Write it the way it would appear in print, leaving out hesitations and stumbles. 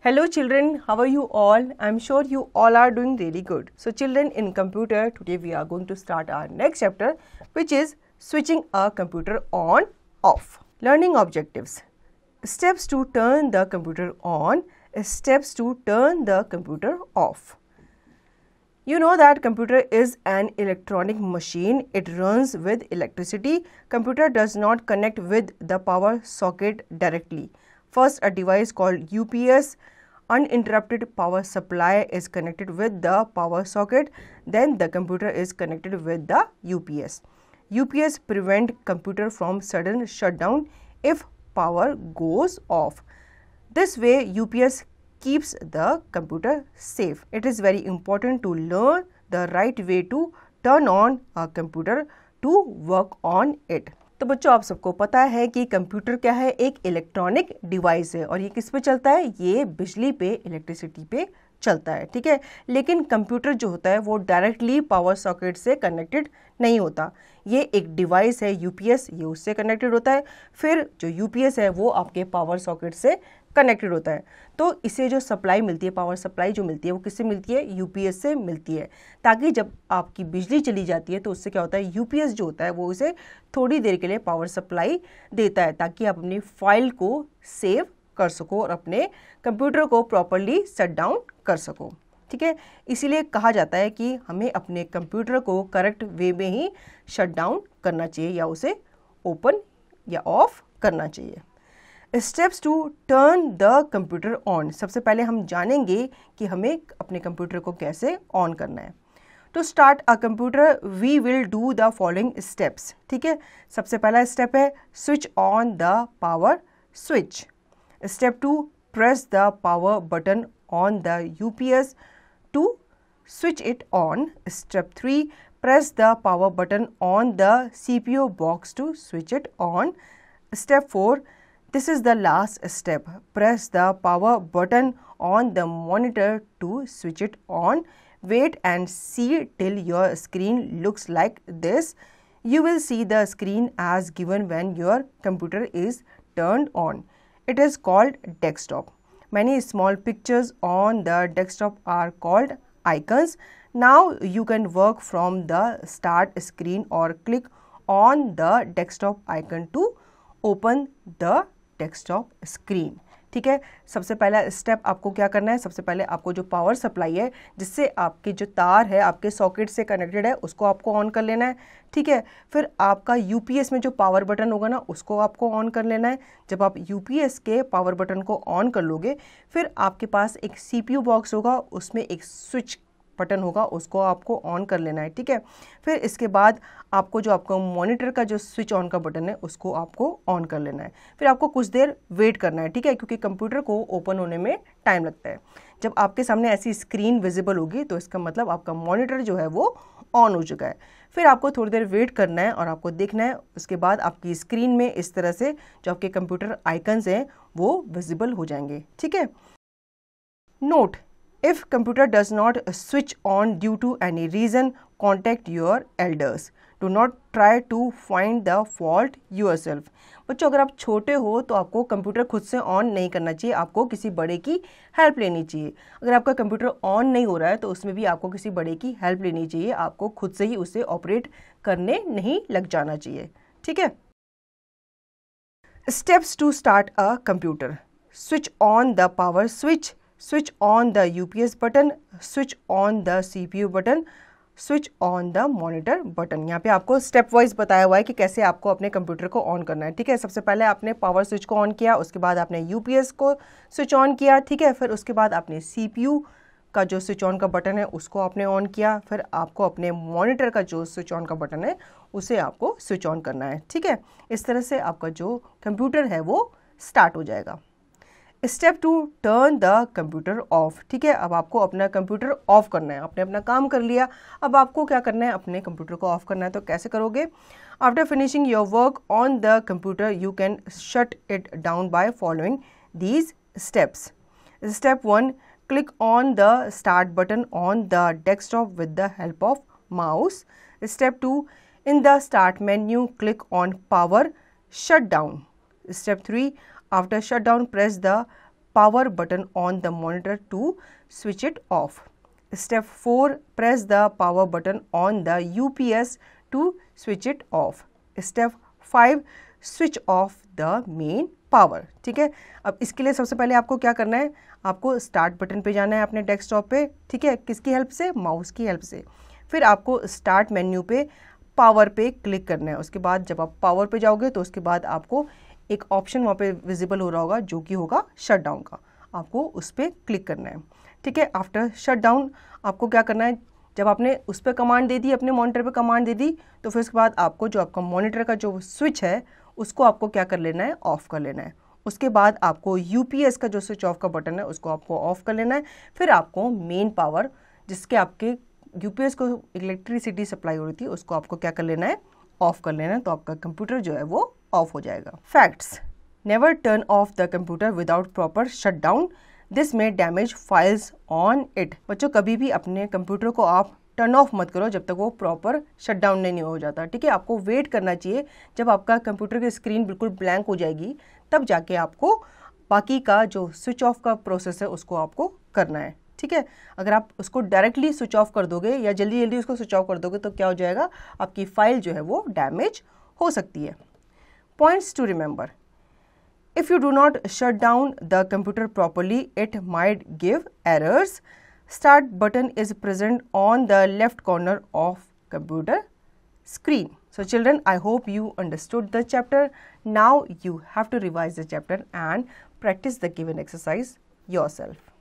Hello children, how are you all? I'm sure you all are doing really good. So children, in computer, today we are going to start our next chapter, which is switching a computer on off. Learning objectives. Steps to turn the computer on, steps to turn the computer off. You know that computer is an electronic machine. It runs with electricity. Computer does not connect with the power socket directly. First, a device called UPS, uninterrupted power supply, is connected with the power socket. Then the computer is connected with the UPS. UPS prevent computer from sudden shutdown if power goes off. This way, UPS keeps the computer safe. It is very important to learn the right way to turn on a computer to work on it. तो बच्चों, आप सबको पता है कि computer क्या है, एक इलेक्ट्रॉनिक डिवाइस है और ये किस पे चलता है, ये बिजली पे, इलेक्ट्रिसिटी पे चलता है, ठीक है। लेकिन कंप्यूटर जो होता है वो डायरेक्टली पावर सॉकेट से कनेक्टेड नहीं होता। ये एक डिवाइस है यूपीएस, ये उससे कनेक्टेड होता है। फिर जो यूपीएस है वो आपके पावर सॉकेट से कनेक्टेड होता है। तो इसे जो सप्लाई मिलती है, पावर सप्लाई जो मिलती है वो किससे मिलती है, यूपीएस से मिलती है। ताकि जब आपकी बिजली चली जाती है तो उससे क्या होता है, यूपीएस जो होता है वो उसे थोड़ी देर के लिए पावर सप्लाई देता है ताकि आप अपनी फाइल को सेव कर सको और अपने कंप्यूटर को प्रॉपरली शट डाउन कर सको, ठीक है। इसीलिए कहा जाता है कि हमें अपने कंप्यूटर को करेक्ट वे में ही शट डाउन करना चाहिए या उसे ओपन या ऑफ करना चाहिए। Steps to turn the computer on. सबसे पहले हम जानेंगे कि हमें अपने कंप्यूटर को कैसे ऑन करना है। To start a computer we will do the following steps, ठीक है। सबसे पहला स्टेप है switch on the power switch. Step 2, press the power button on the UPS to switch it on. Step 3, press the power button on the CPU box to switch it on. Step 4, this is the last step. Press the power button on the monitor to switch it on. Wait and see till your screen looks like this. You will see the screen as given when your computer is turned on. It is called desktop. Many small pictures on the desktop are called icons. Now you can work from the start screen or click on the desktop icon to open the desktop screen. ठीक है। सबसे पहला step आपको क्या करना है, सबसे पहले आपको जो पावर सप्लाई है जिससे आपके जो तार है आपके सॉकेट से कनेक्टेड है उसको आपको ऑन कर लेना है, ठीक है। फिर आपका यूपीएस में जो पावर बटन होगा ना उसको आपको ऑन कर लेना है। जब आप यूपीएस के पावर बटन को ऑन कर लोगे फिर आपके पास एक सीपीयू बॉक्स होगा, उसमें एक स्विच बटन होगा, उसको आपको ऑन कर लेना है, ठीक है। फिर इसके बाद आपको जो आपका मॉनिटर का जो स्विच ऑन का बटन है उसको आपको ऑन कर लेना है। फिर आपको कुछ देर वेट करना है, ठीक है, क्योंकि कंप्यूटर को ओपन होने में टाइम लगता है। जब आपके सामने ऐसी स्क्रीन विजिबल होगी तो इसका मतलब आपका मॉनिटर जो है वो ऑन हो चुका है। फिर आपको थोड़ी देर वेट करना है और आपको देखना है, उसके बाद आपकी स्क्रीन में इस तरह से जो आपके कंप्यूटर आइकन्स हैं वो विजिबल हो जाएंगे, ठीक है। Note, if computer does not switch on due to any reason, contact your elders. Do not try to find the fault yourself. बच्चों, अगर आप छोटे हो तो आपको कंप्यूटर खुद से ऑन नहीं करना चाहिए, आपको किसी बड़े की हेल्प लेनी चाहिए। अगर आपका कंप्यूटर ऑन नहीं हो रहा है तो उसमें भी आपको किसी बड़े की हेल्प लेनी चाहिए, आपको खुद से ही उसे ऑपरेट करने नहीं लग जाना चाहिए, ठीक है। Steps to start a computer. Switch on the power switch, switch on the UPS button, switch on the CPU button, switch on the monitor button। यहाँ पे आपको स्टेप वाइज बताया हुआ है कि कैसे आपको अपने कंप्यूटर को ऑन करना है, ठीक है। सबसे पहले आपने पावर स्विच को ऑन किया, उसके बाद आपने यूपीएस को स्विच ऑन किया, ठीक है। फिर उसके बाद आपने सीपीयू का जो स्विच ऑन का बटन है उसको आपने ऑन किया। फिर आपको अपने मॉनिटर का जो स्विच ऑन का बटन है उसे आपको स्विच ऑन करना है, ठीक है। इस तरह से आपका जो कंप्यूटर है वो स्टार्ट हो जाएगा। Step to turn the computer off, ठीक है। अब आपको अपना कंप्यूटर ऑफ करना है, आपने अपना काम कर लिया, अब आपको क्या करना है, अपने कंप्यूटर को ऑफ करना है। तो कैसे करोगे? After finishing your work on the computer you can shut it down by following these steps. Step 1, click on the start button on the desktop with the help of mouse. Step 2, in the start menu click on power shut down. Step 3, after shutdown, press the power button on the monitor to switch it off. Step 4, press the power button on the UPS to switch it off. Step 5, switch off the main power. ठीक है, अब इसके लिए सबसे पहले आपको क्या करना है, आपको स्टार्ट बटन पे जाना है अपने डेस्कटॉप पे, ठीक है, किसकी हेल्प से, माउस की हेल्प से. फिर आपको स्टार्ट मेन्यू पे पावर पे क्लिक करना है. उसके बाद जब आप पावर पे जाओगे तो उसके बाद आपको एक ऑप्शन वहाँ पे विजिबल हो रहा होगा जो कि होगा शट डाउन का, आपको उस पर क्लिक करना है. ठीक है, आफ्टर शट डाउन आपको क्या करना है, जब आपने उस पर कमांड दे दी, अपने मॉनिटर पे कमांड दे दी, तो फिर उसके बाद आपको जो आपका मॉनिटर का जो स्विच है उसको आपको क्या कर लेना है, ऑफ कर लेना है. उसके बाद आपको यूपीएस का जो स्विच ऑफ का बटन है उसको आपको ऑफ कर लेना है. फिर आपको मेन पावर, जिसके आपके यूपीएस को इलेक्ट्रिसिटी सप्लाई हो रही थी, उसको आपको क्या कर लेना है, ऑफ कर लेना है. तो आपका कंप्यूटर जो है वो ऑफ हो जाएगा. Facts: never turn off the computer without proper shut down, this में डैमेज फाइल्स ऑन इट. बच्चों, कभी भी अपने कंप्यूटर को आप टर्न ऑफ मत करो जब तक वो प्रॉपर शट डाउन नहीं हो जाता. ठीक है, आपको वेट करना चाहिए जब आपका कंप्यूटर की स्क्रीन बिल्कुल ब्लैंक हो जाएगी, तब जाके आपको बाकी का जो स्विच ऑफ का प्रोसेस है उसको आपको करना है. ठीक है, अगर आप उसको डायरेक्टली स्विच ऑफ कर दोगे या जल्दी जल्दी उसको स्विच ऑफ कर दोगे तो क्या हो जाएगा, आपकी फाइल जो है वो डैमेज हो सकती है. Points to remember: if you do not shut down the computer properly, it might give errors. Start button is present on the left corner of computer screen. So children, I hope you understood the chapter. Now you have to revise the chapter and practice the given exercise yourself.